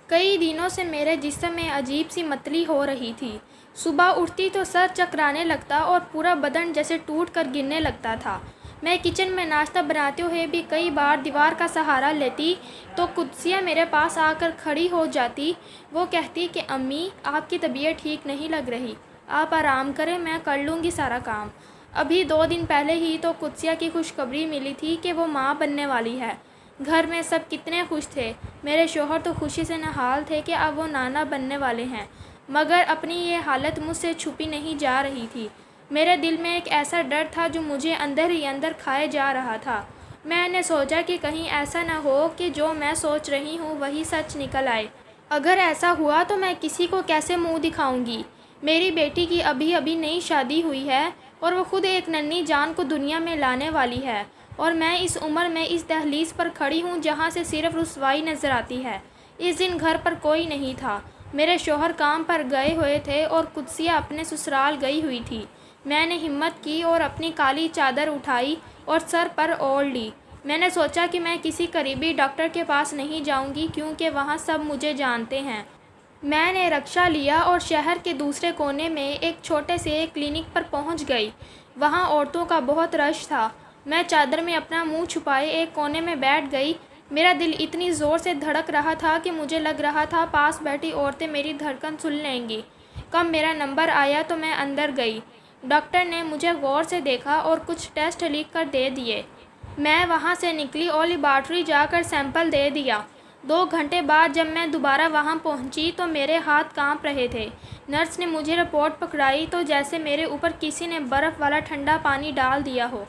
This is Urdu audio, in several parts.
کئی دنوں سے میرے جسم میں عجیب سی متلی ہو رہی تھی۔ صبح اٹھتی تو سر چکرانے لگتا اور پورا بدن جیسے ٹوٹ کر گرنے لگتا تھا۔ میں کچن میں ناشتہ بناتے ہوئے بھی کئی بار دیوار کا سہارا لیتی تو قدسیہ میرے پاس آ کر کھڑی ہو جاتی۔ وہ کہتی کہ امی، آپ کی طبیعت ٹھیک نہیں لگ رہی، آپ آرام کریں، میں کر لوں گی سارا کام۔ ابھی 2 دن پہلے ہی تو قدسیہ کی خوشخبری ملی تھی کہ وہ ماں بننے والی ہے۔ گھر میں سب کتنے خوش تھے۔ میرے شوہر تو خوشی سے نہال تھے کہ اب وہ نانا بننے والے ہیں، مگر اپنی یہ حالت مجھ سے چھپی نہیں جا رہی تھی۔ میرے دل میں ایک ایسا ڈر تھا جو مجھے اندر ہی اندر کھائے جا رہا تھا۔ میں نے سوچا کہ کہیں ایسا نہ ہو کہ جو میں سوچ رہی ہوں وہی سچ نکل آئے۔ اگر ایسا ہوا تو میں کسی کو کیسے منہ دکھاؤں گی؟ میری بیٹی کی ابھی نئی شادی ہوئی ہے اور وہ خود ایک ننھی جان کو دنیا میں لانے والی ہے، اور میں اس عمر میں اس دہلیز پر کھڑی ہوں جہاں سے صرف رسوائی نظر آتی ہے۔ اس دن گھر پر کوئی نہیں تھا۔ میرے شوہر کام پر گئے ہوئے تھے اور قدسیہ اپنے سسرال گئی ہوئی تھی۔ میں نے ہمت کی اور اپنی کالی چادر اٹھائی اور سر پر اوڑھ لی۔ میں نے سوچا کہ میں کسی قریبی ڈاکٹر کے پاس نہیں جاؤں گی کیونکہ وہاں سب مجھے جانتے ہیں۔ میں نے رکشہ لیا اور شہر کے دوسرے کونے میں ایک چھوٹے سے کلینک پر پہنچ گئی۔ وہاں عورتوں کا بہت رش تھا۔ میں چادر میں اپنا منہ چھپائے ایک کونے میں بیٹھ گئی۔ میرا دل اتنی زور سے دھڑک رہا تھا کہ مجھے لگ رہا تھا پاس بیٹھی عورتیں میری دھڑکن سن لیں گی۔ کب میرا نمبر آیا تو میں اندر گئی۔ ڈاکٹر نے مجھے غور سے دیکھا اور کچھ ٹیسٹ لکھ کر دے دیے۔ میں وہاں سے نکلی اور لیبارٹری جا کر سیمپل دے دیا۔ 2 گھنٹے بعد جب میں دوبارہ وہاں پہنچی تو میرے ہاتھ کانپ رہے تھے۔ نرس نے مجھے رپورٹ پکڑائی تو جیسے میرے اوپر کسی نے برف والا ٹھنڈا پانی ڈال دیا ہو۔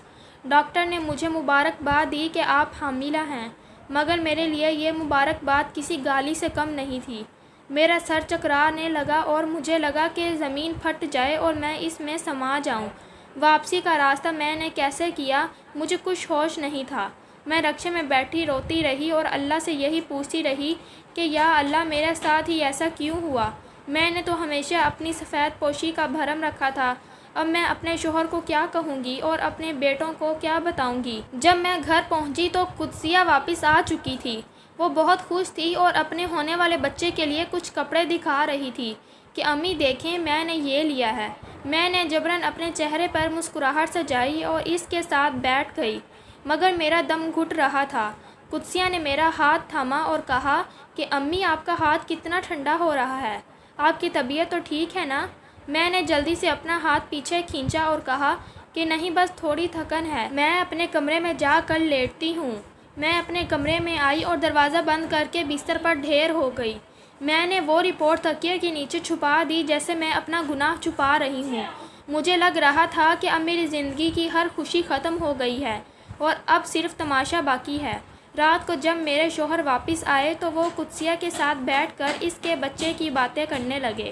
ڈاکٹر نے مجھے مبارکباد دی کہ آپ حاملہ ہیں، مگر میرے لیے یہ مبارکباد کسی گالی سے کم نہیں تھی۔ میرا سر چکرانے لگا اور مجھے لگا کہ زمین پھٹ جائے اور میں اس میں سما جاؤں۔ واپسی کا راستہ میں نے کیسے کیا، مجھے کچھ ہوش نہیں تھا۔ میں رکشے میں بیٹھی روتی رہی اور اللہ سے یہی پوچھتی رہی کہ یا اللہ، میرے ساتھ ہی ایسا کیوں ہوا؟ میں نے تو ہمیشہ اپنی سفید پوشی کا بھرم رکھا تھا۔ اب میں اپنے شوہر کو کیا کہوں گی اور اپنے بیٹوں کو کیا بتاؤں گی؟ جب میں گھر پہنچی تو قدسیہ واپس آ چکی تھی۔ وہ بہت خوش تھی اور اپنے ہونے والے بچے کے لیے کچھ کپڑے دکھا رہی تھی کہ امی دیکھیں، میں نے یہ لیا ہے۔ میں نے جبراً اپنے چہرے پر مسکراہٹ سجائی اور اس کے ساتھ بیٹھ گئی، مگر میرا دم گھٹ رہا تھا۔ قدسیہ نے میرا ہاتھ تھاما اور کہا کہ امی، آپ کا ہاتھ کتنا ٹھنڈا ہو رہا ہے، آپ کی طبیعت تو ٹھیک ہے نا؟ میں نے جلدی سے اپنا ہاتھ پیچھے کھینچا اور کہا کہ نہیں، بس تھوڑی تھکن ہے، میں اپنے کمرے میں جا کر لیٹتی ہوں۔ میں اپنے کمرے میں آئی اور دروازہ بند کر کے بستر پر ڈھیر ہو گئی۔ میں نے وہ رپورٹ تکیے کے نیچے چھپا دی جیسے میں اپنا گناہ چھپا رہی ہوں۔ مجھے لگ رہا تھا کہ اب میری زندگی کی ہر خوشی ختم ہو گئی ہے اور اب صرف تماشا باقی ہے۔ رات کو جب میرے شوہر واپس آئے تو وہ قدسیہ کے ساتھ بیٹھ کر اس کے بچے کی باتیں کرنے لگے۔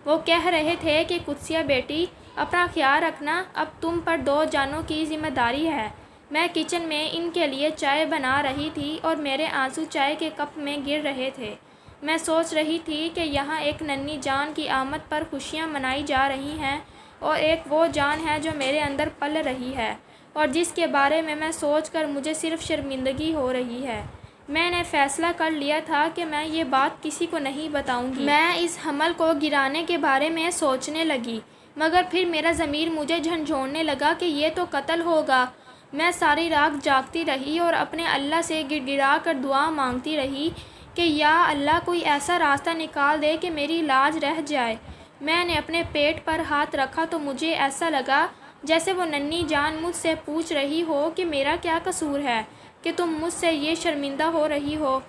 وہ کہہ رہے تھے کہ قدسیہ بیٹی، اپنا خیال رکھنا، اب تم پر 2 جانوں کی ذمہ داری ہے۔ میں کچن میں ان کے لیے چائے بنا رہی تھی اور میرے آنسو چائے کے کپ میں گر رہے تھے۔ میں سوچ رہی تھی کہ یہاں ایک ننھی جان کی آمد پر خوشیاں منائی جا رہی ہیں اور ایک وہ جان ہے جو میرے اندر پل رہی ہے اور جس کے بارے میں سوچ کر مجھے صرف شرمندگی ہو رہی ہے۔ میں نے فیصلہ کر لیا تھا کہ میں یہ بات کسی کو نہیں بتاؤں گی۔ میں اس حمل کو گرانے کے بارے میں سوچنے لگی، مگر پھر میرا ضمیر مجھے جھنجھوڑنے لگا کہ یہ تو قتل ہوگا۔ میں ساری رات جاگتی رہی اور اپنے اللہ سے گڑ گڑا کر دعا مانگتی رہی کہ یا اللہ، کوئی ایسا راستہ نکال دے کہ میری لاج رہ جائے۔ میں نے اپنے پیٹ پر ہاتھ رکھا تو مجھے ایسا لگا جیسے وہ ننھی جان مجھ سے پوچھ رہی ہو کہ میرا کیا قصور ہے کہ تم مجھ سے یہ شرمندہ ہو رہی ہو۔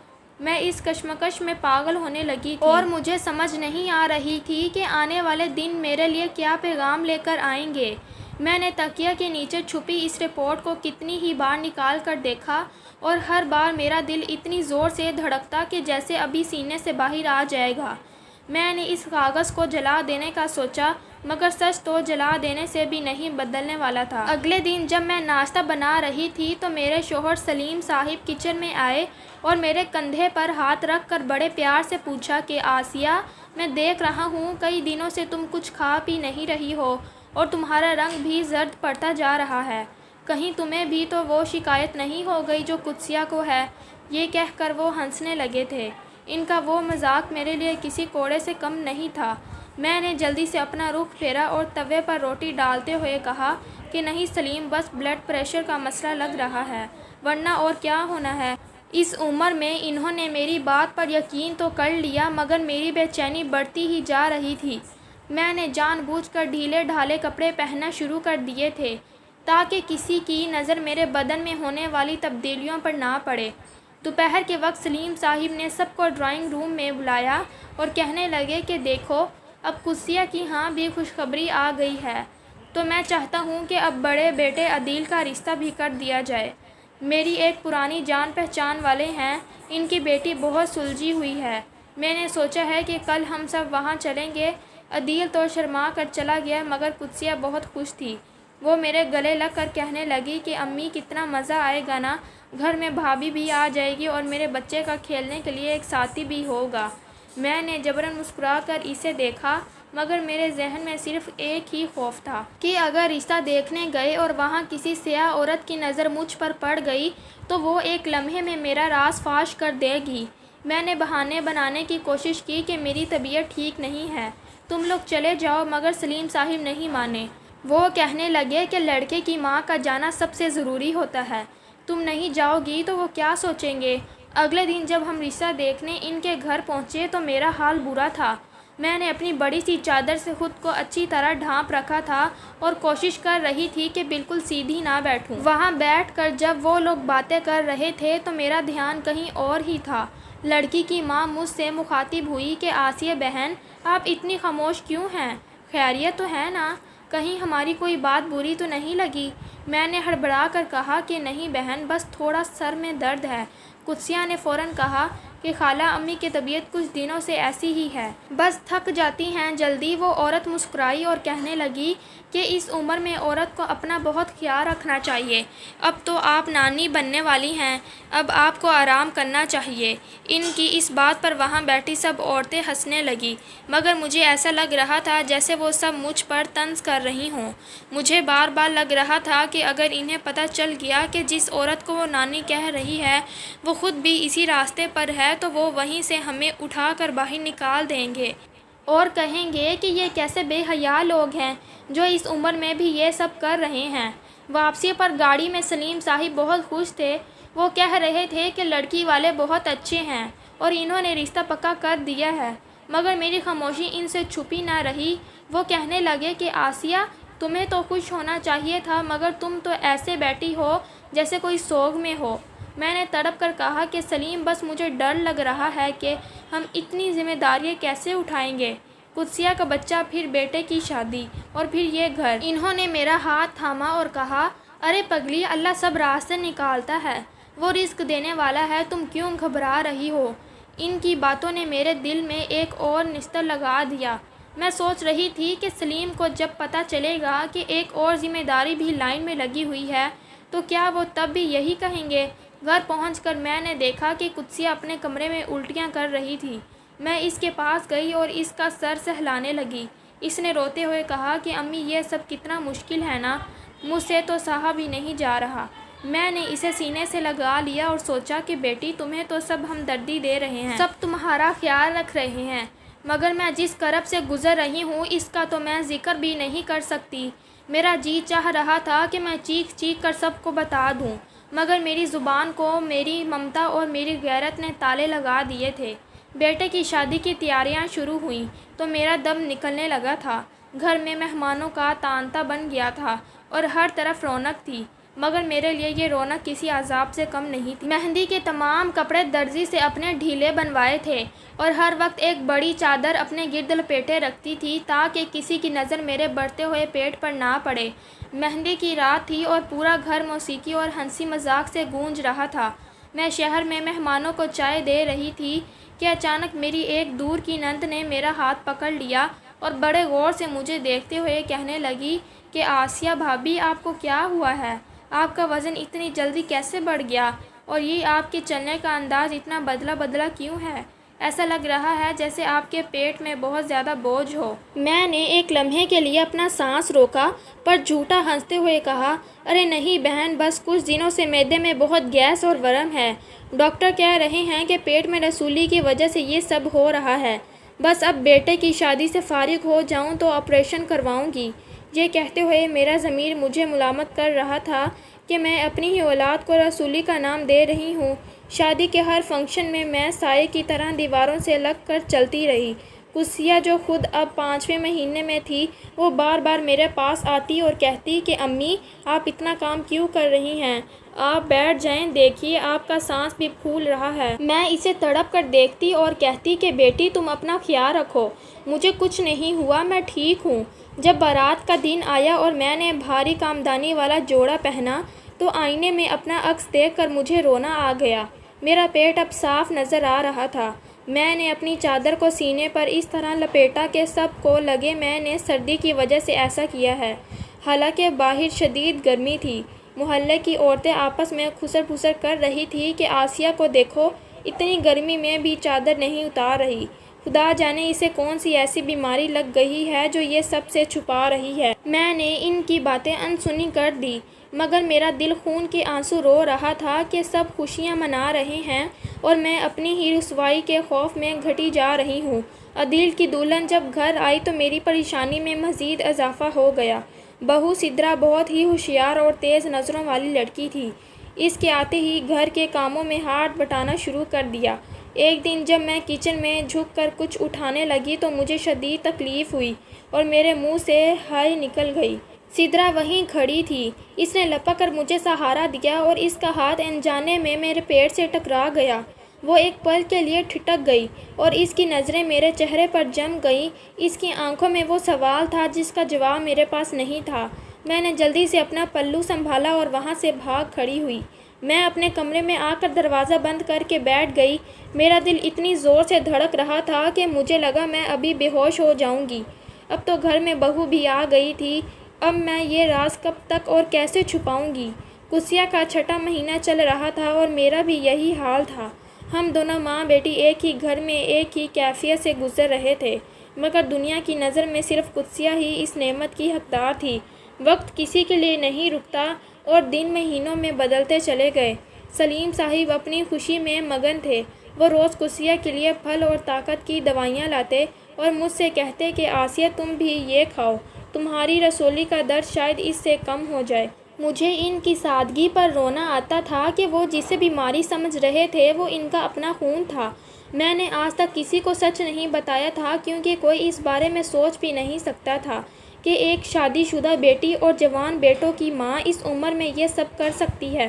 میں اس کشمکش میں پاگل ہونے لگی تھی اور مجھے سمجھ نہیں آ رہی تھی کہ آنے والے دن میرے لیے کیا پیغام لے کر آئیں گے۔ میں نے تکیہ کے نیچے چھپی اس رپورٹ کو کتنی ہی بار نکال کر دیکھا اور ہر بار میرا دل اتنی زور سے دھڑکتا کہ جیسے ابھی سینے سے باہر آ جائے گا۔ میں نے اس کاغذ کو جلا دینے کا سوچا، مگر سچ تو جلا دینے سے بھی نہیں بدلنے والا تھا۔ اگلے دن جب میں ناشتہ بنا رہی تھی تو میرے شوہر سلیم صاحب کچن میں آئے اور میرے کندھے پر ہاتھ رکھ کر بڑے پیار سے پوچھا کہ آسیہ، میں دیکھ رہا ہوں کئی دنوں سے تم کچھ کھا پی نہیں رہی ہو اور تمہارا رنگ بھی زرد پڑتا جا رہا ہے، کہیں تمہیں بھی تو وہ شکایت نہیں ہو گئی جو قدسیہ کو ہے؟ یہ کہہ کر وہ ہنسنے لگے تھے۔ ان کا وہ مذاق میرے لیے کسی کوڑے سے کم نہیں تھا۔ میں نے جلدی سے اپنا رخ پھیرا اور توے پر روٹی ڈالتے ہوئے کہا کہ نہیں سلیم، بس بلڈ پریشر کا مسئلہ لگ رہا ہے، ورنہ اور کیا ہونا ہے۔ اس عمر میں انہوں نے میری بات پر یقین تو کر لیا، مگر میری بے چینی بڑھتی ہی جا رہی تھی۔ میں نے جان بوجھ کر ڈھیلے ڈھالے کپڑے پہننا شروع کر دیے تھے تاکہ کسی کی نظر میرے بدن میں ہونے والی تبدیلیوں پر نہ پڑے۔ دوپہر کے وقت سلیم صاحب نے سب کو ڈرائنگ روم میں بلایا اور کہنے لگے کہ دیکھو، اب قدسیہ کی ہاں بھی خوشخبری آ گئی ہے، تو میں چاہتا ہوں کہ اب بڑے بیٹے عدیل کا رشتہ بھی کر دیا جائے۔ میری ایک پرانی جان پہچان والے ہیں، ان کی بیٹی بہت سلجھی ہوئی ہے۔ میں نے سوچا ہے کہ کل ہم سب وہاں چلیں گے۔ عدیل تو شرما کر چلا گیا، مگر قدسیہ بہت خوش تھی۔ وہ میرے گلے لگ کر کہنے لگی کہ امی، کتنا مزہ آئے گا نا، گھر میں بھابھی بھی آ جائے گی اور میرے بچے کا کھیلنے کے لیے ایک ساتھی بھی ہوگا۔ میں نے جبراً مسکرا کر اسے دیکھا، مگر میرے ذہن میں صرف ایک ہی خوف تھا کہ اگر رشتہ دیکھنے گئے اور وہاں کسی سیاہ عورت کی نظر مجھ پر پڑ گئی تو وہ ایک لمحے میں میرا راز فاش کر دے گی۔ میں نے بہانے بنانے کی کوشش کی کہ میری طبیعت ٹھیک نہیں ہے، تم لوگ چلے جاؤ، مگر سلیم صاحب نہیں مانے۔ وہ کہنے لگے کہ لڑکے کی ماں کا جانا سب سے ضروری ہوتا ہے، تم نہیں جاؤ گی تو وہ کیا سوچیں گے۔ اگلے دن جب ہم رشتہ دیکھنے ان کے گھر پہنچے تو میرا حال برا تھا۔ میں نے اپنی بڑی سی چادر سے خود کو اچھی طرح ڈھانپ رکھا تھا اور کوشش کر رہی تھی کہ بالکل سیدھی نہ بیٹھوں۔ وہاں بیٹھ کر جب وہ لوگ باتیں کر رہے تھے تو میرا دھیان کہیں اور ہی تھا۔ لڑکی کی ماں مجھ سے مخاطب ہوئی کہ آسیہ بہن، آپ اتنی خاموش کیوں ہیں؟ خیریت تو ہے نا؟ کہیں ہماری کوئی بات بری تو نہیں لگی؟ میں نے ہڑبڑا کر کہا کہ نہیں بہن، بس تھوڑا سر میں درد ہے۔ قدسیہ نے فوراً کہا کہ خالہ امی کی طبیعت کچھ دنوں سے ایسی ہی ہے، بس تھک جاتی ہیں جلدی۔ وہ عورت مسکرائی اور کہنے لگی کہ اس عمر میں عورت کو اپنا بہت خیال رکھنا چاہیے، اب تو آپ نانی بننے والی ہیں، اب آپ کو آرام کرنا چاہیے۔ ان کی اس بات پر وہاں بیٹھی سب عورتیں ہنسنے لگیں، مگر مجھے ایسا لگ رہا تھا جیسے وہ سب مجھ پر طنز کر رہی ہوں۔ مجھے بار بار لگ رہا تھا کہ اگر انہیں پتہ چل گیا کہ جس عورت کو وہ نانی کہہ رہی ہے وہ خود بھی اسی راستے پر ہے تو وہ وہیں سے ہمیں اٹھا کر باہر نکال دیں گے اور کہیں گے کہ یہ کیسے بے حیا لوگ ہیں جو اس عمر میں بھی یہ سب کر رہے ہیں۔ واپسی پر گاڑی میں سلیم صاحب بہت خوش تھے۔ وہ کہہ رہے تھے کہ لڑکی والے بہت اچھے ہیں اور انہوں نے رشتہ پکا کر دیا ہے، مگر میری خاموشی ان سے چھپی نہ رہی۔ وہ کہنے لگے کہ آسیہ، تمہیں تو خوش ہونا چاہیے تھا، مگر تم تو ایسے بیٹھی ہو جیسے کوئی سوگ میں ہو۔ میں نے تڑپ کر کہا کہ سلیم، بس مجھے ڈر لگ رہا ہے کہ ہم اتنی ذمہ داریاں کیسے اٹھائیں گے۔ قدسیہ کا بچہ، پھر بیٹے کی شادی، اور پھر یہ گھر۔ انہوں نے میرا ہاتھ تھاما اور کہا، ارے پگلی، اللہ سب راستے نکالتا ہے، وہ رزق دینے والا ہے، تم کیوں گھبرا رہی ہو؟ ان کی باتوں نے میرے دل میں ایک اور نستر لگا دیا۔ میں سوچ رہی تھی کہ سلیم کو جب پتہ چلے گا کہ ایک اور ذمہ داری بھی لائن میں لگی ہوئی ہے تو کیا وہ تب بھی یہی کہیں گے؟ گھر پہنچ کر میں نے دیکھا کہ قدسیہ اپنے کمرے میں الٹیاں کر رہی تھی۔ میں اس کے پاس گئی اور اس کا سر سہلانے لگی۔ اس نے روتے ہوئے کہا کہ امی، یہ سب کتنا مشکل ہے نا، مجھ سے تو سہا بھی نہیں جا رہا۔ میں نے اسے سینے سے لگا لیا اور سوچا کہ بیٹی، تمہیں تو سب ہمدردی دے رہے ہیں، سب تمہارا خیال رکھ رہے ہیں، مگر میں جس کرب سے گزر رہی ہوں اس کا تو میں ذکر بھی نہیں کر سکتی۔ میرا جی چاہ رہا تھا کہ میں چیخ چیخ کر سب کو بتا دوں، مگر میری زبان کو میری ممتا اور میری غیرت نے تالے لگا دیے تھے۔ بیٹے کی شادی کی تیاریاں شروع ہوئیں تو میرا دم نکلنے لگا تھا۔ گھر میں مہمانوں کا تانتا بن گیا تھا اور ہر طرف رونق تھی، مگر میرے لیے یہ رونق کسی عذاب سے کم نہیں تھی۔ مہندی کے تمام کپڑے درزی سے اپنے ڈھیلے بنوائے تھے اور ہر وقت ایک بڑی چادر اپنے گرد لپیٹے رکھتی تھی تاکہ کسی کی نظر میرے بڑھتے ہوئے پیٹ پر نہ پڑے۔ مہندی کی رات تھی اور پورا گھر موسیقی اور ہنسی مذاق سے گونج رہا تھا۔ میں شہر میں مہمانوں کو چائے دے رہی تھی کہ اچانک میری ایک دور کی نند نے میرا ہاتھ پکڑ لیا اور بڑے غور سے مجھے دیکھتے ہوئے کہنے لگی کہ آسیہ بھابھی، آپ کو کیا ہوا ہے؟ آپ کا وزن اتنی جلدی کیسے بڑھ گیا؟ اور یہ آپ کے چلنے کا انداز اتنا بدلا بدلا کیوں ہے؟ ایسا لگ رہا ہے جیسے آپ کے پیٹ میں بہت زیادہ بوجھ ہو۔ میں نے ایک لمحے کے لیے اپنا سانس روکا پر جھوٹا ہنستے ہوئے کہا، ارے نہیں بہن، بس کچھ دنوں سے معدے میں بہت گیس اور ورم ہے۔ ڈاکٹر کہہ رہے ہیں کہ پیٹ میں رسولی کی وجہ سے یہ سب ہو رہا ہے۔ بس اب بیٹے کی شادی سے فارغ ہو جاؤں تو آپریشن کرواؤں گی۔ یہ کہتے ہوئے میرا ضمیر مجھے ملامت کر رہا تھا کہ میں اپنی ہی اولاد کو رسولی کا نام دے رہی ہوں۔ شادی کے ہر فنکشن میں سائے کی طرح دیواروں سے لگ کر چلتی رہی۔ قدسیہ جو خود اب 5ویں مہینے میں تھی، وہ بار بار میرے پاس آتی اور کہتی کہ امی آپ اتنا کام کیوں کر رہی ہیں، آپ بیٹھ جائیں، دیکھیے آپ کا سانس بھی پھول رہا ہے۔ میں اسے تڑپ کر دیکھتی اور کہتی کہ بیٹی تم اپنا خیال رکھو، مجھے کچھ نہیں ہوا، میں ٹھیک ہوں۔ جب بارات کا دن آیا اور میں نے بھاری کامدانی والا جوڑا پہنا تو آئینے میں اپنا عکس دیکھ کر مجھے رونا آ گیا۔ میرا پیٹ اب صاف نظر آ رہا تھا۔ میں نے اپنی چادر کو سینے پر اس طرح لپیٹا کہ سب کو لگے میں نے سردی کی وجہ سے ایسا کیا ہے، حالانکہ باہر شدید گرمی تھی۔ محلے کی عورتیں آپس میں خسر پھسر کر رہی تھیں کہ آسیہ کو دیکھو، اتنی گرمی میں بھی چادر نہیں اتار رہی، خدا جانے اسے کون سی ایسی بیماری لگ گئی ہے جو یہ سب سے چھپا رہی ہے۔ میں نے ان کی باتیں انسنی کر دی، مگر میرا دل خون کے آنسو رو رہا تھا کہ سب خوشیاں منا رہے ہیں اور میں اپنی ہی رسوائی کے خوف میں گھٹی جا رہی ہوں۔ عدیل کی دلہن جب گھر آئی تو میری پریشانی میں مزید اضافہ ہو گیا۔ بہو سدرا بہت ہی ہوشیار اور تیز نظروں والی لڑکی تھی۔ اس کے آتے ہی گھر کے کاموں میں ہاتھ بٹانا شروع کر دیا۔ ایک دن جب میں کچن میں جھک کر کچھ اٹھانے لگی تو مجھے شدید تکلیف ہوئی اور میرے منہ سے ہائے نکل گئی۔ سدرا وہیں کھڑی تھی۔ اس نے لپک کر مجھے سہارا دیا اور اس کا ہاتھ انجانے میں میرے پیٹ سے ٹکرا گیا۔ وہ ایک پل کے لیے ٹھٹک گئی اور اس کی نظریں میرے چہرے پر جم گئیں۔ اس کی آنکھوں میں وہ سوال تھا جس کا جواب میرے پاس نہیں تھا۔ میں نے جلدی سے اپنا پلو سنبھالا اور وہاں سے بھاگ کھڑی ہوئی۔ میں اپنے کمرے میں آ کر دروازہ بند کر کے بیٹھ گئی۔ میرا دل اتنی زور سے دھڑک رہا تھا کہ مجھے لگا میں ابھی بے ہوش ہو جاؤں گی۔ اب تو گھر میں بہو بھی آ گئی تھی۔ اب میں یہ راز کب تک اور کیسے چھپاؤں گی؟ قدسیہ کا 6واں مہینہ چل رہا تھا اور میرا بھی یہی حال تھا۔ ہم دونوں ماں بیٹی ایک ہی گھر میں ایک ہی کیفیت سے گزر رہے تھے، مگر دنیا کی نظر میں صرف قدسیہ ہی اس نعمت کی حقدار تھی۔ وقت کسی کے لیے نہیں رکتا اور دن مہینوں میں بدلتے چلے گئے۔ سلیم صاحب اپنی خوشی میں مگن تھے۔ وہ روز قدسیہ کے لیے پھل اور طاقت کی دوائیاں لاتے اور مجھ سے کہتے کہ آسیہ تم بھی یہ کھاؤ، تمہاری رسولی کا درد شاید اس سے کم ہو جائے۔ مجھے ان کی سادگی پر رونا آتا تھا کہ وہ جسے بیماری سمجھ رہے تھے وہ ان کا اپنا خون تھا۔ میں نے آج تک کسی کو سچ نہیں بتایا تھا کیونکہ کوئی اس بارے میں سوچ بھی نہیں سکتا تھا کہ ایک شادی شدہ بیٹی اور جوان بیٹوں کی ماں اس عمر میں یہ سب کر سکتی ہے۔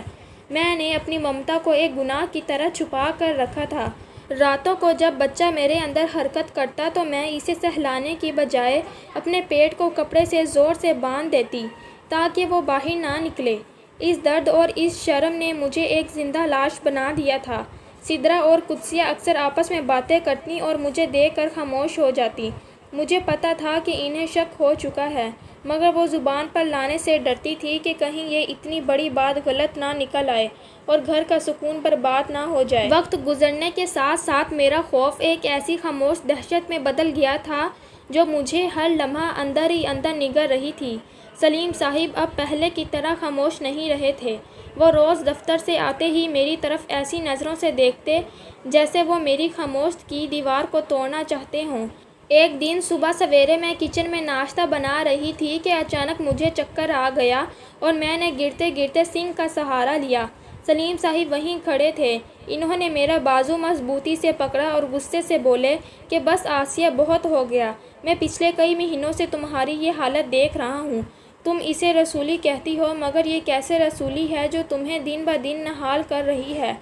میں نے اپنی ممتا کو ایک گناہ کی طرح چھپا کر رکھا تھا۔ راتوں کو جب بچہ میرے اندر حرکت کرتا تو میں اسے سہلانے کی بجائے اپنے پیٹ کو کپڑے سے زور سے باندھ دیتی تاکہ وہ باہر نہ نکلے۔ اس درد اور اس شرم نے مجھے ایک زندہ لاش بنا دیا تھا۔ سدرا اور قدسیہ اکثر آپس میں باتیں کرتی اور مجھے دیکھ کر خاموش ہو جاتی۔ مجھے پتہ تھا کہ انہیں شک ہو چکا ہے، مگر وہ زبان پر لانے سے ڈرتی تھی کہ کہیں یہ اتنی بڑی بات غلط نہ نکل آئے اور گھر کا سکون برباد نہ ہو جائے۔ وقت گزرنے کے ساتھ ساتھ میرا خوف ایک ایسی خاموش دہشت میں بدل گیا تھا جو مجھے ہر لمحہ اندر ہی اندر نگل رہی تھی۔ سلیم صاحب اب پہلے کی طرح خاموش نہیں رہے تھے۔ وہ روز دفتر سے آتے ہی میری طرف ایسی نظروں سے دیکھتے جیسے وہ میری خاموش کی دیوار کو توڑنا چاہتے ہوں۔ ایک دن صبح سویرے میں کچن میں ناشتہ بنا رہی تھی کہ اچانک مجھے چکر آ گیا اور میں نے گرتے گرتے سنک کا سہارا لیا۔ سلیم صاحب وہیں کھڑے تھے۔ انہوں نے میرا بازو مضبوطی سے پکڑا اور غصے سے بولے کہ بس آسیہ بہت ہو گیا، میں پچھلے کئی مہینوں سے تمہاری یہ حالت دیکھ رہا ہوں۔ تم اسے رسولی کہتی ہو مگر یہ کیسے رسولی ہے جو تمہیں دن بہ دن نہال کر رہی ہے۔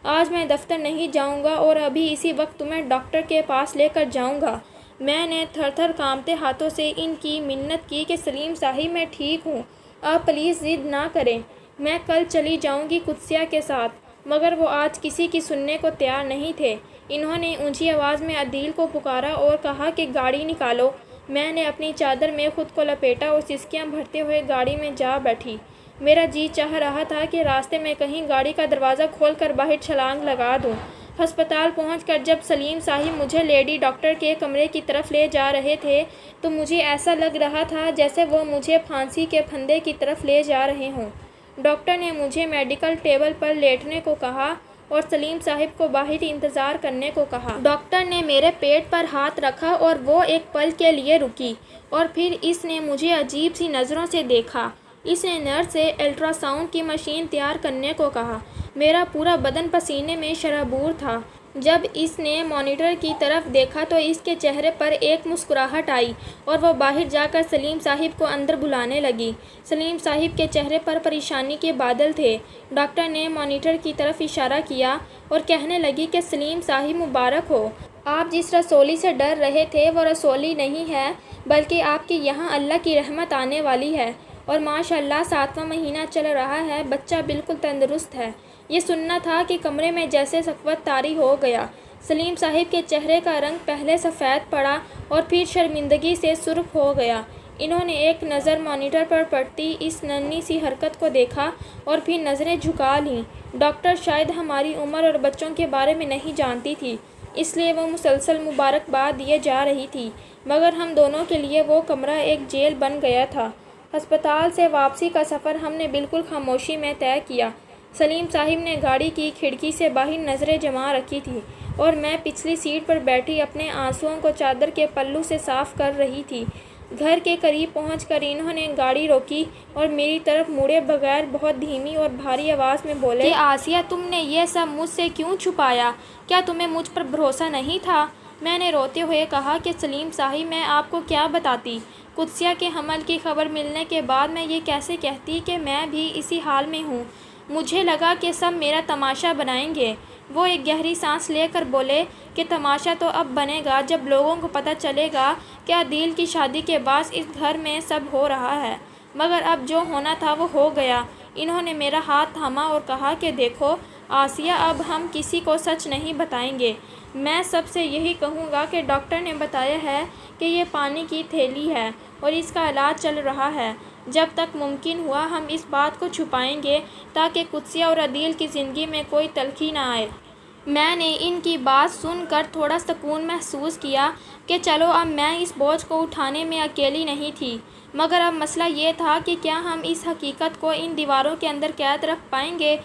آج میں دفتر نہیں جاؤں گا اور ابھی اسی وقت تمہیں ڈاکٹر کے پاس لے کر جاؤں گا۔ میں نے تھر تھر کانپتے ہاتھوں سے ان کی منت کی کہ سلیم صاحب میں ٹھیک ہوں، آپ پلیز ضد نہ کریں، میں کل چلی جاؤں گی قدسیہ کے ساتھ۔ مگر وہ آج کسی کی سننے کو تیار نہیں تھے۔ انہوں نے اونچی آواز میں عدیل کو پکارا اور کہا کہ گاڑی نکالو۔ میں نے اپنی چادر میں خود کو لپیٹا اور سسکیاں بھرتے ہوئے گاڑی میں جا بیٹھی۔ میرا جی چاہ رہا تھا کہ راستے میں کہیں گاڑی کا دروازہ کھول کر باہر چھلانگ لگا دوں۔ ہسپتال پہنچ کر جب سلیم صاحب مجھے لیڈی ڈاکٹر کے کمرے کی طرف لے جا رہے تھے تو مجھے ایسا لگ رہا تھا جیسے وہ مجھے پھانسی کے پھندے کی طرف لے جا رہے ہوں۔ ڈاکٹر نے مجھے میڈیکل ٹیبل پر لیٹنے کو کہا اور سلیم صاحب کو باہر انتظار کرنے کو کہا۔ ڈاکٹر نے میرے پیٹ پر ہاتھ رکھا اور وہ ایک پل کے لیے رکی اور پھر اس نے مجھے عجیب سی نظروں سے دیکھا۔ اس نے نرس سے الٹرا ساؤنڈ کی مشین تیار کرنے کو کہا۔ میرا پورا بدن پسینے میں شرابور تھا۔ جب اس نے مانیٹر کی طرف دیکھا تو اس کے چہرے پر ایک مسکراہٹ آئی اور وہ باہر جا کر سلیم صاحب کو اندر بلانے لگی۔ سلیم صاحب کے چہرے پر پریشانی کے بادل تھے۔ ڈاکٹر نے مانیٹر کی طرف اشارہ کیا اور کہنے لگی کہ سلیم صاحب مبارک ہو۔ آپ جس رسولی سے ڈر رہے تھے وہ رسولی نہیں ہے بلکہ آپ کے یہاں اللہ کی رحمت آنے والی ہے، اور ماشاءاللہ 7واں مہینہ چل رہا ہے، بچہ بالکل تندرست ہے۔ یہ سننا تھا کہ کمرے میں جیسے سکوت طاری ہو گیا۔ سلیم صاحب کے چہرے کا رنگ پہلے سفید پڑا اور پھر شرمندگی سے سرخ ہو گیا۔ انہوں نے ایک نظر مانیٹر پر پڑتی اس ننھی سی حرکت کو دیکھا اور پھر نظریں جھکا لیں۔ ڈاکٹر شاید ہماری عمر اور بچوں کے بارے میں نہیں جانتی تھی، اس لیے وہ مسلسل مبارکباد دیے جا رہی تھی، مگر ہم دونوں کے لیے وہ کمرہ ایک جیل بن گیا تھا۔ ہسپتال سے واپسی کا سفر ہم نے بالکل خاموشی میں طے کیا۔ سلیم صاحب نے گاڑی کی کھڑکی سے باہر نظریں جما رکھی تھی اور میں پچھلی سیٹ پر بیٹھی اپنے آنسوؤں کو چادر کے پلو سے صاف کر رہی تھی۔ گھر کے قریب پہنچ کر انہوں نے گاڑی روکی اور میری طرف مڑے بغیر بہت دھیمی اور بھاری آواز میں بولے کہ آسیہ، تم نے یہ سب مجھ سے کیوں چھپایا؟ کیا تمہیں مجھ پر بھروسہ نہیں تھا؟ میں نے روتے ہوئے کہا کہ سلیم صاحب، میں آپ کو کیا بتاتی؟ قدسیہ کے حمل کی خبر ملنے کے بعد میں یہ کیسے کہتی کہ میں بھی اسی حال میں ہوں؟ مجھے لگا کہ سب میرا تماشا بنائیں گے۔ وہ ایک گہری سانس لے کر بولے کہ تماشا تو اب بنے گا جب لوگوں کو پتہ چلے گا کہ عدیل کی شادی کے باعث اس گھر میں سب ہو رہا ہے، مگر اب جو ہونا تھا وہ ہو گیا۔ انہوں نے میرا ہاتھ تھاما اور کہا کہ دیکھو آسیہ، اب ہم کسی کو سچ نہیں بتائیں گے۔ میں سب سے یہی کہوں گا کہ ڈاکٹر نے بتایا ہے کہ یہ پانی کی تھیلی ہے اور اس کا علاج چل رہا ہے۔ جب تک ممکن ہوا ہم اس بات کو چھپائیں گے تاکہ قدسیہ اور عدیل کی زندگی میں کوئی تلخی نہ آئے۔ میں نے ان کی بات سن کر تھوڑا سکون محسوس کیا کہ چلو اب میں اس بوجھ کو اٹھانے میں اکیلی نہیں تھی، مگر اب مسئلہ یہ تھا کہ کیا ہم اس حقیقت کو ان دیواروں کے اندر قید رکھ پائیں گے؟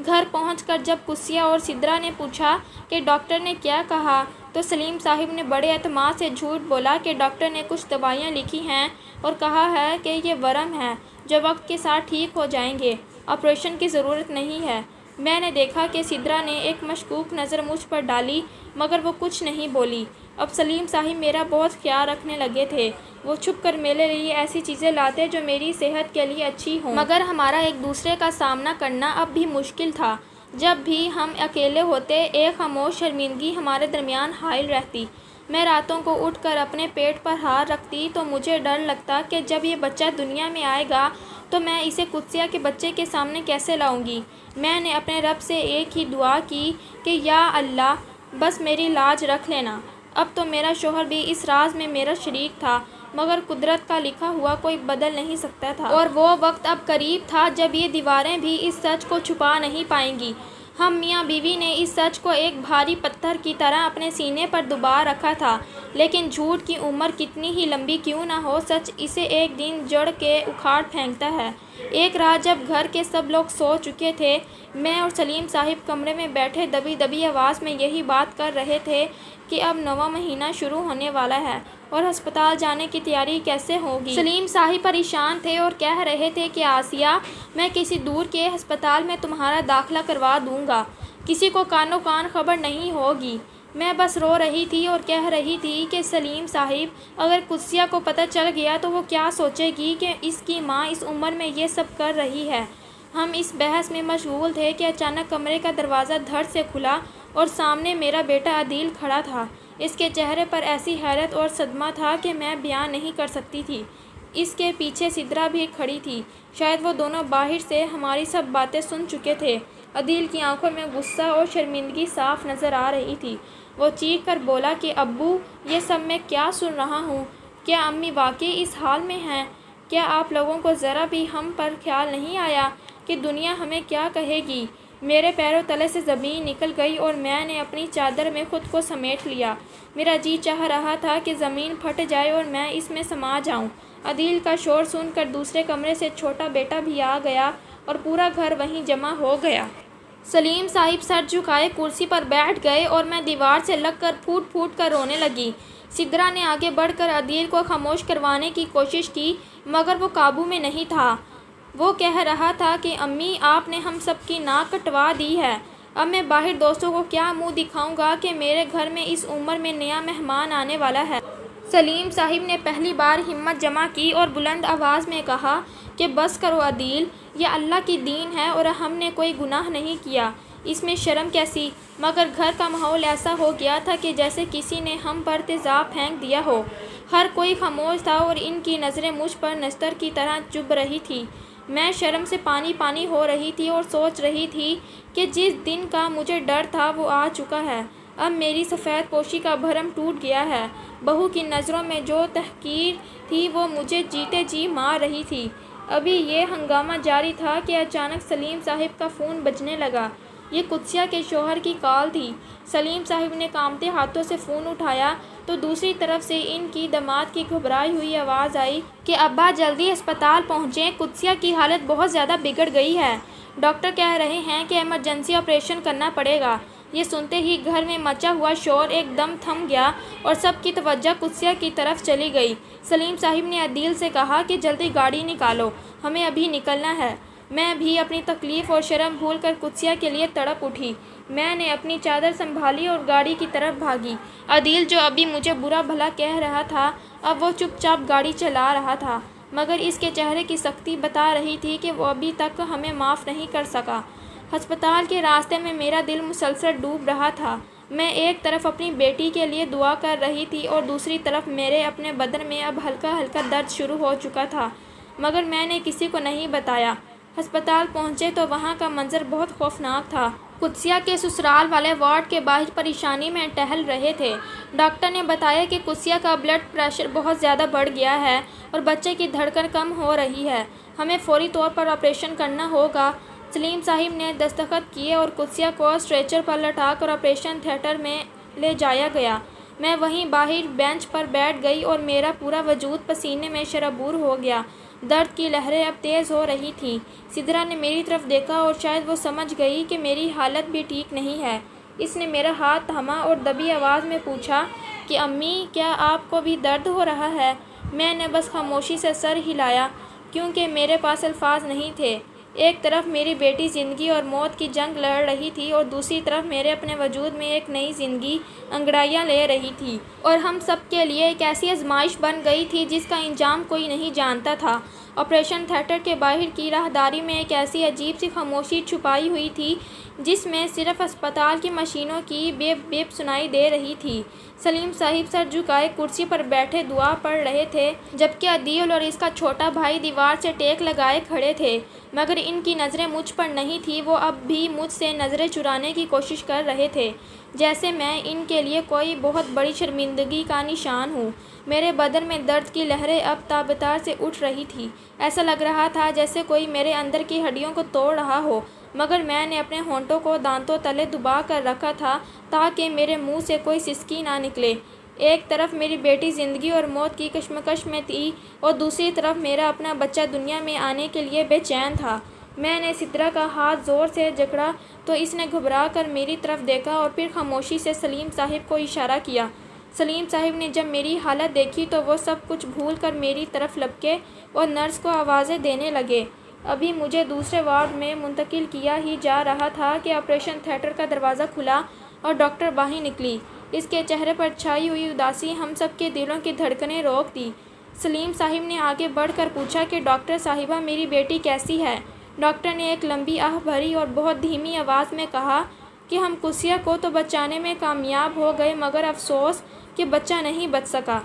گھر پہنچ کر جب قدسیہ اور سدرا نے پوچھا کہ ڈاکٹر نے کیا کہا تو سلیم صاحب نے بڑے اعتماد سے جھوٹ بولا کہ ڈاکٹر نے کچھ دوائیاں لکھی ہیں اور کہا ہے کہ یہ ورم ہے جو وقت کے ساتھ ٹھیک ہو جائیں گے، آپریشن کی ضرورت نہیں ہے۔ میں نے دیکھا کہ سدرا نے ایک مشکوک نظر مجھ پر ڈالی مگر وہ کچھ نہیں بولی۔ اب سلیم صاحب میرا بہت خیال رکھنے لگے تھے۔ وہ چھپ کر میرے لیے ایسی چیزیں لاتے جو میری صحت کے لیے اچھی ہوں، مگر ہمارا ایک دوسرے کا سامنا کرنا اب بھی مشکل تھا۔ جب بھی ہم اکیلے ہوتے ایک خاموش شرمندگی ہمارے درمیان حائل رہتی۔ میں راتوں کو اٹھ کر اپنے پیٹ پر ہاتھ رکھتی تو مجھے ڈر لگتا کہ جب یہ بچہ دنیا میں آئے گا تو میں اسے قدسیہ کے بچے کے سامنے کیسے لاؤں گی۔ میں نے اپنے رب سے ایک ہی دعا کی کہ یا اللہ، بس میری لاج رکھ لینا۔ اب تو میرا شوہر بھی اس راز میں میرا شریک تھا، مگر قدرت کا لکھا ہوا کوئی بدل نہیں سکتا تھا، اور وہ وقت اب قریب تھا جب یہ دیواریں بھی اس سچ کو چھپا نہیں پائیں گی۔ ہم میاں بیوی نے اس سچ کو ایک بھاری پتھر کی طرح اپنے سینے پر دبا رکھا تھا، لیکن جھوٹ کی عمر کتنی ہی لمبی کیوں نہ ہو، سچ اسے ایک دن جڑ کے اکھاڑ پھینکتا ہے۔ ایک رات جب گھر کے سب لوگ سو چکے تھے، میں اور سلیم صاحب کمرے میں بیٹھے دبی دبی آواز میں یہی بات کر رہے تھے کہ اب 9واں مہینہ شروع ہونے والا ہے اور ہسپتال جانے کی تیاری کیسے ہوگی۔ سلیم صاحب پریشان تھے اور کہہ رہے تھے کہ آسیہ، میں کسی دور کے ہسپتال میں تمہارا داخلہ کروا دوں گا، کسی کو کانوں کان خبر نہیں ہوگی۔ میں بس رو رہی تھی اور کہہ رہی تھی کہ سلیم صاحب، اگر قدسیہ کو پتہ چل گیا تو وہ کیا سوچے گی کہ اس کی ماں اس عمر میں یہ سب کر رہی ہے۔ ہم اس بحث میں مشغول تھے کہ اچانک کمرے کا دروازہ دھڑ سے کھلا اور سامنے میرا بیٹا عدیل کھڑا تھا۔ اس کے چہرے پر ایسی حیرت اور صدمہ تھا کہ میں بیان نہیں کر سکتی تھی۔ اس کے پیچھے سدرا بھی کھڑی تھی، شاید وہ دونوں باہر سے ہماری سب باتیں سن چکے تھے۔ عدیل کی آنکھوں میں غصہ اور شرمندگی صاف نظر آ رہی تھی۔ وہ چیخ کر بولا کہ ابو، یہ سب میں کیا سن رہا ہوں؟ کیا امی واقعی اس حال میں ہیں؟ کیا آپ لوگوں کو ذرا بھی ہم پر خیال نہیں آیا کہ دنیا ہمیں کیا کہے گی؟ میرے پیروں تلے سے زمین نکل گئی اور میں نے اپنی چادر میں خود کو سمیٹ لیا۔ میرا جی چاہ رہا تھا کہ زمین پھٹ جائے اور میں اس میں سما جاؤں۔ عدیل کا شور سن کر دوسرے کمرے سے چھوٹا بیٹا بھی آ گیا اور پورا گھر وہیں جمع ہو گیا۔ سلیم صاحب سر جھکائے کرسی پر بیٹھ گئے اور میں دیوار سے لگ کر پھوٹ پھوٹ کر رونے لگی۔ سدرا نے آگے بڑھ کر عدیل کو خاموش کروانے کی کوشش کی مگر وہ قابو میں نہیں تھا۔ وہ کہہ رہا تھا کہ امی آپ نے ہم سب کی ناک کٹوا دی ہے، اب میں باہر دوستوں کو کیا منہ دکھاؤں گا کہ میرے گھر میں اس عمر میں نیا مہمان آنے والا ہے۔ سلیم صاحب نے پہلی بار ہمت جمع کی اور بلند آواز میں کہا کہ بس کرو عدیل، یہ اللہ کی دین ہے اور ہم نے کوئی گناہ نہیں کیا، اس میں شرم کیسی؟ مگر گھر کا ماحول ایسا ہو گیا تھا کہ جیسے کسی نے ہم پر تیزاب پھینک دیا ہو۔ ہر کوئی خاموش تھا اور ان کی نظریں مجھ پر نستر کی طرح چبھ رہی تھی۔ میں شرم سے پانی پانی ہو رہی تھی اور سوچ رہی تھی کہ جس دن کا مجھے ڈر تھا وہ آ چکا ہے۔ اب میری سفید پوشی کا بھرم ٹوٹ گیا ہے۔ بہو کی نظروں میں جو تحقیر تھی وہ مجھے جیتے جی مار رہی تھی۔ ابھی یہ ہنگامہ جاری تھا کہ اچانک سلیم صاحب کا فون بجنے لگا۔ یہ قدسیہ کے شوہر کی کال تھی۔ سلیم صاحب نے کانپتے ہاتھوں سے فون اٹھایا تو دوسری طرف سے ان کی داماد کی گھبرائی ہوئی آواز آئی کہ ابا جلدی ہسپتال پہنچیں، قدسیہ کی حالت بہت زیادہ بگڑ گئی ہے، ڈاکٹر کہہ رہے ہیں کہ ایمرجنسی آپریشن کرنا پڑے گا۔ یہ سنتے ہی گھر میں مچا ہوا شور ایک دم تھم گیا اور سب کی توجہ قدسیہ کی طرف چلی گئی۔ سلیم صاحب نے عدیل سے کہا کہ جلدی گاڑی نکالو، ہمیں ابھی نکلنا ہے۔ میں بھی اپنی تکلیف اور شرم بھول کر قدسیہ کے لیے تڑپ اٹھی۔ میں نے اپنی چادر سنبھالی اور گاڑی کی طرف بھاگی۔ عدیل جو ابھی مجھے برا بھلا کہہ رہا تھا اب وہ چپ چاپ گاڑی چلا رہا تھا مگر اس کے چہرے کی سختی بتا رہی تھی کہ وہ ابھی تک ہمیں معاف نہیں کر سکا۔ ہسپتال کے راستے میں میرا دل مسلسل ڈوب رہا تھا۔ میں ایک طرف اپنی بیٹی کے لیے دعا کر رہی تھی اور دوسری طرف میرے اپنے بدن میں اب ہلکا ہلکا درد شروع ہو چکا تھا مگر میں نے کسی کو نہیں بتایا۔ ہسپتال پہنچے تو وہاں کا منظر بہت خوفناک تھا۔ قدسیہ کے سسرال والے وارڈ کے باہر پریشانی میں ٹہل رہے تھے۔ ڈاکٹر نے بتایا کہ قدسیہ کا بلڈ پریشر بہت زیادہ بڑھ گیا ہے اور بچے کی دھڑکن کم ہو رہی ہے، ہمیں فوری طور پر آپریشن کرنا ہوگا۔ سلیم صاحب نے دستخط کیے اور قدسیہ کو اسٹریچر پر لٹا کر آپریشن تھیٹر میں لے جایا گیا۔ میں وہیں باہر بینچ پر بیٹھ گئی اور میرا پورا وجود پسینے میں شرابور ہو گیا۔ درد کی لہریں اب تیز ہو رہی تھیں۔ سدرا نے میری طرف دیکھا اور شاید وہ سمجھ گئی کہ میری حالت بھی ٹھیک نہیں ہے۔ اس نے میرا ہاتھ تھاما اور دبی آواز میں پوچھا کہ امی کیا آپ کو بھی درد ہو رہا ہے؟ میں نے بس خاموشی سے سر ہلایا کیونکہ میرے پاس الفاظ نہیں تھے۔ ایک طرف میری بیٹی زندگی اور موت کی جنگ لڑ رہی تھی اور دوسری طرف میرے اپنے وجود میں ایک نئی زندگی انگڑائیاں لے رہی تھی اور ہم سب کے لیے ایک ایسی آزمائش بن گئی تھی جس کا انجام کوئی نہیں جانتا تھا۔ آپریشن تھیٹر کے باہر کی راہداری میں ایک ایسی عجیب سی خاموشی چھپائی ہوئی تھی جس میں صرف ہسپتال کی مشینوں کی بیپ بیپ سنائی دے رہی تھی۔ سلیم صاحب سر جھکائے کرسی پر بیٹھے دعا پڑھ رہے تھے جبکہ عدیل اور اس کا چھوٹا بھائی دیوار سے ٹیک لگائے کھڑے تھے مگر ان کی نظریں مجھ پر نہیں تھیں، وہ اب بھی مجھ سے نظریں چرانے کی کوشش کر رہے تھے جیسے میں ان کے لیے کوئی بہت بڑی شرمندگی کا نشان ہوں۔ میرے بدن میں درد کی لہریں اب تابتار سے اٹھ رہی تھی، ایسا لگ رہا تھا جیسے کوئی میرے اندر کی ہڈیوں کو توڑ رہا ہو مگر میں نے اپنے ہونٹوں کو دانتوں تلے دبا کر رکھا تھا تاکہ میرے منہ سے کوئی سسکی نہ نکلے۔ ایک طرف میری بیٹی زندگی اور موت کی کشمکش میں تھی اور دوسری طرف میرا اپنا بچہ دنیا میں آنے کے لیے بے چین تھا۔ میں نے سدرا کا ہاتھ زور سے جکڑا تو اس نے گھبرا کر میری طرف دیکھا اور پھر خاموشی سے سلیم صاحب کو اشارہ کیا۔ سلیم صاحب نے جب میری حالت دیکھی تو وہ سب کچھ بھول کر میری طرف لپکے اور نرس کو آوازیں دینے لگے۔ ابھی مجھے دوسرے وارڈ میں منتقل کیا ہی جا رہا تھا کہ آپریشن تھیٹر کا دروازہ کھلا اور ڈاکٹر باہر نکلی۔ اس کے چہرے پر چھائی ہوئی اداسی ہم سب کے دلوں کی دھڑکنیں روک دی۔ سلیم صاحب نے آگے بڑھ کر پوچھا کہ ڈاکٹر صاحبہ میری بیٹی کیسی ہے؟ ڈاکٹر نے ایک لمبی آہ بھری اور بہت دھیمی آواز میں کہا کہ ہم قدسیہ کو تو بچانے میں کامیاب ہو گئے مگر افسوس کہ بچہ نہیں بچ سکا،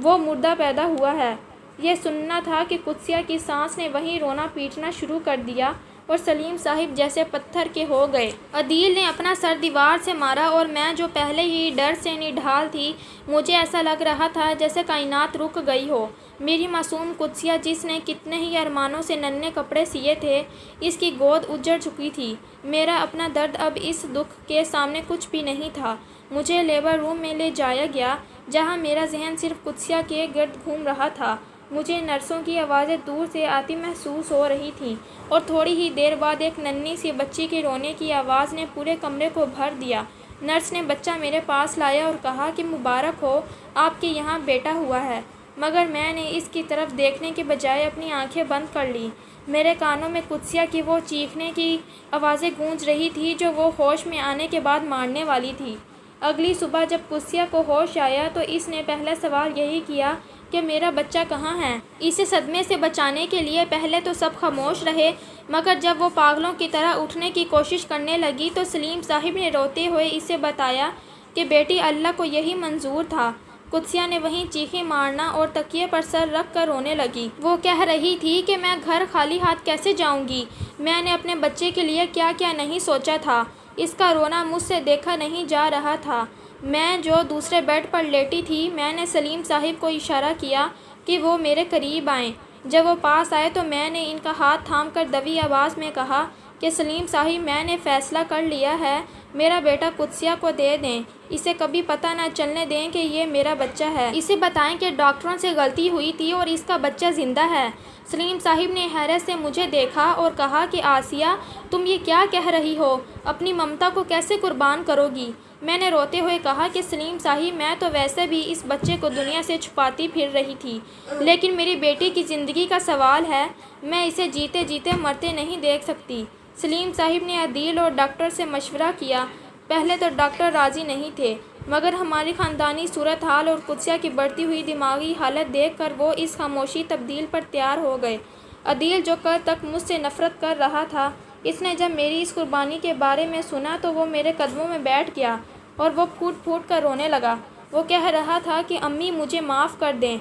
وہ مردہ پیدا ہوا ہے۔ یہ سننا تھا کہ قدسیہ کی سانس نے وہیں رونا پیٹنا شروع کر دیا اور سلیم صاحب جیسے پتھر کے ہو گئے۔ عدیل نے اپنا سر دیوار سے مارا اور میں جو پہلے ہی ڈر سے نڈھال تھی مجھے ایسا لگ رہا تھا جیسے کائنات رک گئی ہو۔ میری معصوم قدسیہ جس نے کتنے ہی ارمانوں سے ننھے کپڑے سیے تھے اس کی گود اجڑ چکی تھی۔ میرا اپنا درد اب اس دکھ کے سامنے کچھ بھی نہیں تھا۔ مجھے لیبر روم میں لے جایا گیا جہاں میرا ذہن صرف قدسیہ کے گرد گھوم رہا تھا۔ مجھے نرسوں کی آوازیں دور سے آتی محسوس ہو رہی تھیں اور تھوڑی ہی دیر بعد ایک ننھی سی بچی کے رونے کی آواز نے پورے کمرے کو بھر دیا۔ نرس نے بچہ میرے پاس لایا اور کہا کہ مبارک ہو، آپ کے یہاں بیٹا ہوا ہے، مگر میں نے اس کی طرف دیکھنے کے بجائے اپنی آنکھیں بند کر لیں۔ میرے کانوں میں قدسیہ کی وہ چیخنے کی آوازیں گونج رہی تھی جو وہ ہوش میں آنے کے بعد مارنے والی تھی۔ اگلی صبح جب قدسیہ کو ہوش آیا تو اس نے پہلا سوال یہی کیا کہ میرا بچہ کہاں ہے؟ اسے صدمے سے بچانے کے لیے پہلے تو سب خاموش رہے، مگر جب وہ پاگلوں کی طرح اٹھنے کی کوشش کرنے لگی تو سلیم صاحب نے روتے ہوئے اسے بتایا کہ بیٹی اللہ کو یہی منظور تھا۔ قدسیہ نے وہیں چیخیں مارنا اور تکیے پر سر رکھ کر رونے لگی۔ وہ کہہ رہی تھی کہ میں گھر خالی ہاتھ کیسے جاؤں گی؟ میں نے اپنے بچے کے لیے کیا کیا نہیں سوچا تھا۔ اس کا رونا مجھ سے دیکھا نہیں جا رہا تھا۔ میں جو دوسرے بیڈ پر لیٹی تھی، میں نے سلیم صاحب کو اشارہ کیا کہ وہ میرے قریب آئیں۔ جب وہ پاس آئے تو میں نے ان کا ہاتھ تھام کر دوی آواز میں کہا کہ سلیم صاحب، میں نے فیصلہ کر لیا ہے، میرا بیٹا قدسیہ کو دے دیں، اسے کبھی پتہ نہ چلنے دیں کہ یہ میرا بچہ ہے۔ اسے بتائیں کہ ڈاکٹروں سے غلطی ہوئی تھی اور اس کا بچہ زندہ ہے۔ سلیم صاحب نے حیرت سے مجھے دیکھا اور کہا کہ آسیہ، تم یہ کیا کہہ رہی ہو؟ اپنی ممتا کو کیسے قربان کرو گی؟ میں نے روتے ہوئے کہا کہ سلیم صاحب، میں تو ویسے بھی اس بچے کو دنیا سے چھپاتی پھر رہی تھی، لیکن میری بیٹی کی زندگی کا سوال ہے، میں اسے جیتے جیتے مرتے نہیں دیکھ سکتی۔ سلیم صاحب نے عدیل اور ڈاکٹر سے مشورہ کیا۔ پہلے تو ڈاکٹر راضی نہیں تھے، مگر ہماری خاندانی صورتحال اور قدسیہ کی بڑھتی ہوئی دماغی حالت دیکھ کر وہ اس خاموشی تبدیل پر تیار ہو گئے۔ عدیل جو کل تک مجھ سے نفرت کر رہا تھا، اس نے جب میری اس قربانی کے بارے میں سنا تو وہ میرے قدموں میں بیٹھ گیا اور وہ پھوٹ پھوٹ کر رونے لگا۔ وہ کہہ رہا تھا کہ امی مجھے معاف کر دیں،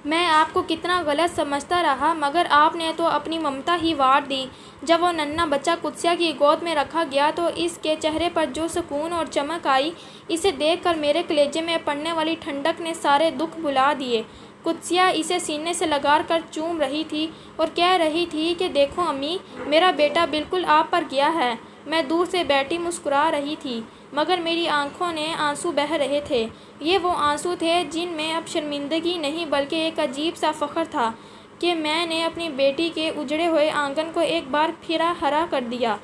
میں آپ کو کتنا غلط سمجھتا رہا، مگر آپ نے تو اپنی ممتا ہی وار دی۔ جب وہ ننھا بچہ قدسیہ کی گود میں رکھا گیا تو اس کے چہرے پر جو سکون اور چمک آئی، اسے دیکھ کر میرے کلیجے میں پڑنے والی ٹھنڈک نے سارے دکھ بھلا دیے۔ قدسیہ اسے سینے سے لگا کر چوم رہی تھی اور کہہ رہی تھی کہ دیکھو امی، میرا بیٹا بالکل آپ پر گیا ہے۔ میں دور سے بیٹھی مسکرا رہی تھی، مگر میری آنکھوں نے آنسو بہہ رہے تھے۔ یہ وہ آنسو تھے جن میں اب شرمندگی نہیں بلکہ ایک عجیب سا فخر تھا کہ میں نے اپنی بیٹی کے اجڑے ہوئے آنگن کو ایک بار پھر ہرا کر دیا۔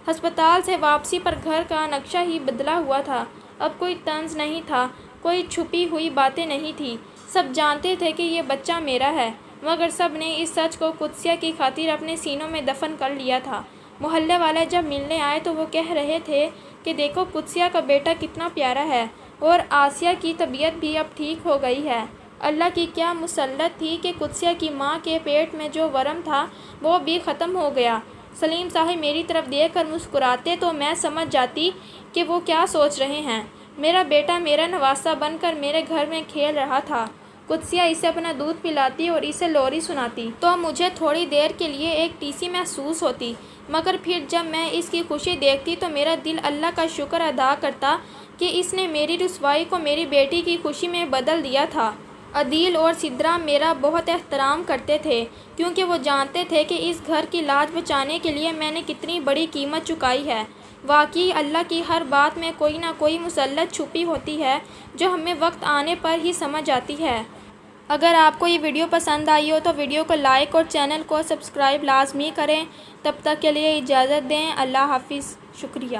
ہسپتال سے واپسی پر گھر کا نقشہ ہی بدلا ہوا تھا۔ اب کوئی طنز نہیں تھا، کوئی چھپی ہوئی باتیں نہیں تھی۔ سب جانتے تھے کہ یہ بچہ میرا ہے، مگر سب نے اس سچ کو قدسیہ کی خاطر اپنے سینوں میں دفن کر لیا تھا۔ محلے والے جب ملنے آئے تو وہ کہہ رہے تھے کہ دیکھو قدسیہ کا بیٹا کتنا پیارا ہے اور آسیہ کی طبیعت بھی اب ٹھیک ہو گئی ہے۔ اللہ کی کیا مسلط تھی کہ قدسیہ کی ماں کے پیٹ میں جو ورم تھا وہ بھی ختم ہو گیا۔ سلیم صاحب میری طرف دیکھ کر مسکراتے تو میں سمجھ جاتی کہ وہ کیا سوچ رہے ہیں۔ میرا بیٹا میرا نواسہ بن کر میرے گھر میں کھیل رہا تھا۔ قدسیہ اسے اپنا دودھ پلاتی اور اسے لوری سناتی تو مجھے تھوڑی دیر کے لیے ایک ٹیسی محسوس ہوتی، مگر پھر جب میں اس کی خوشی دیکھتی تو میرا دل اللہ کا شکر ادا کرتا کہ اس نے میری رسوائی کو میری بیٹی کی خوشی میں بدل دیا تھا۔ عدیل اور سدرا میرا بہت احترام کرتے تھے، کیونکہ وہ جانتے تھے کہ اس گھر کی لاج بچانے کے لیے میں نے کتنی بڑی قیمت چکائی ہے۔ واقعی اللہ کی ہر بات میں کوئی نہ کوئی مسلط چھپی ہوتی ہے جو ہمیں وقت آنے پر ہی سمجھ آتی ہے۔ اگر آپ کو یہ ویڈیو پسند آئی ہو تو ویڈیو کو لائک اور چینل کو سبسکرائب لازمی کریں۔ تب تک کے لیے اجازت دیں۔ اللہ حافظ۔ شکریہ۔